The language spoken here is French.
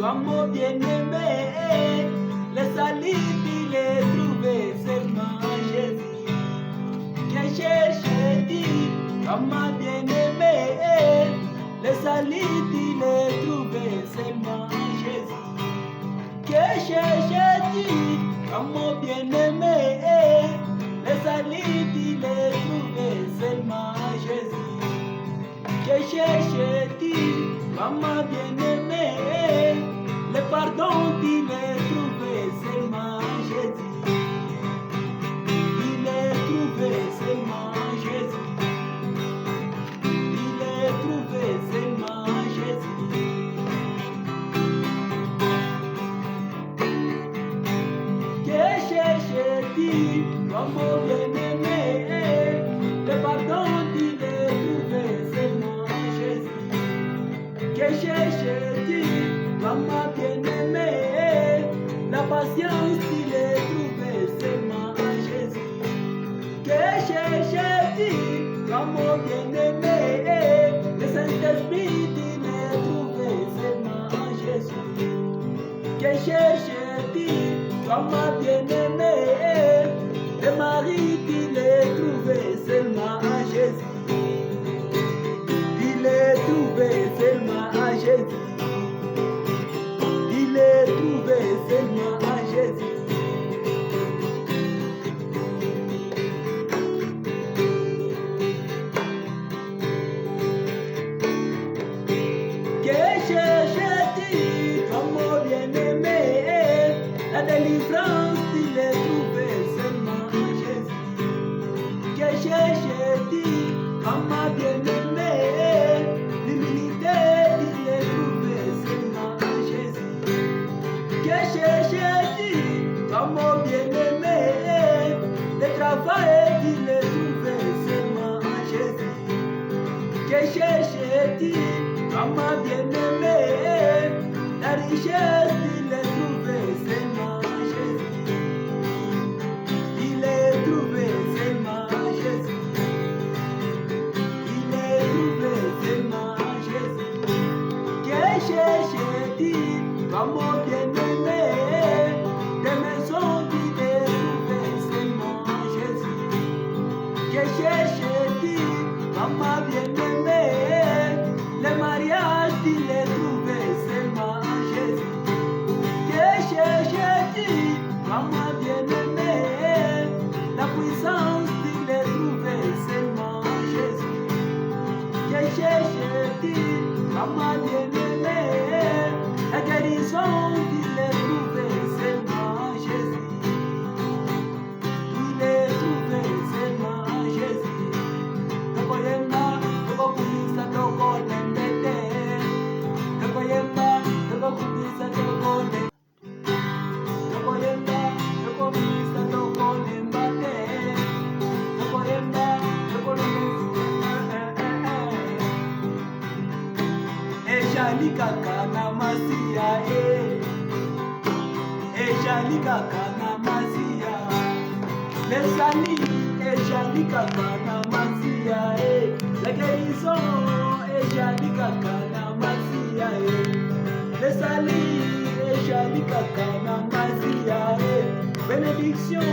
comme bien-aimé. Le salut, il est trouvé seulement en Jésus. Que cherche dit comme bien-aimé. Le salut, il est trouvé seulement en Jésus. Que cherche-t-il comme bien-aimé? Le salut, il est trouvé seulement en Jésus. Que cherche-t-il comme bien-aimé? Le pardon, il est trouvé seulement en Jésus. Il est trouvé seulement en Jésus. Il est trouvé seulement en Jésus. Que cherche-t-il comme bien-aimé? Le pardon, il est trouvé seulement en Jésus. Que cherche-t-il comme bien-aimé? La patience, il est trouvé seulement en Jésus. Que cherche-t-il comme bien-aimé? Le Saint-Esprit, il est trouvé seulement en Jésus. Que cherche-t-il comme bien-aimé? Le mari, il est trouvé seulement en Jésus. Il est trouvé seulement en Jésus. Il est trouvé seulement en Jésus. Que cherche-t-il comme bien-aimé? La délivrance, il est trouvé seulement en Jésus. Que cherche-t-il comme bien-aimé? L'humilité, il est trouvé seulement en Jésus. Que cherche-t-il comme bien-aimé? Le travail, il est trouvé seulement en Jésus. Que cherche-t-il comme bien-aimé? La richesse, il est trouvé seulement en Jésus. Il est trouvé seulement en Jésus. Il est trouvé seulement en Jésus. Que cherche-t-il comme bien-aimé? Des maisons, il est trouvé seulement en Jésus. Que cherche-t-il comme bien-aimé? Le mariage, il est trouvé seulement en Jésus. Que cherche-t-il comme bien-aimé? La puissance, il est trouvé seulement en Jésus. Que cherche-t-il comme bien-aimé? La guérison, il est trouvé seulement en Jésus. Il est trouvé seulement en Jésus. Tokoyemba, tokokubisa, tokolembete. Tokoyemba, tokokubisa, tokolembete. Tokoyemba, tokokubisa, tokolembate. Tokoyemba, Ejali kaka na masia Ejali kaka na masia. Le salut, Ejali kaka na masia La guérison, Ejali kaka na masia Le salut, Ejali kaka na masia Bénédiction,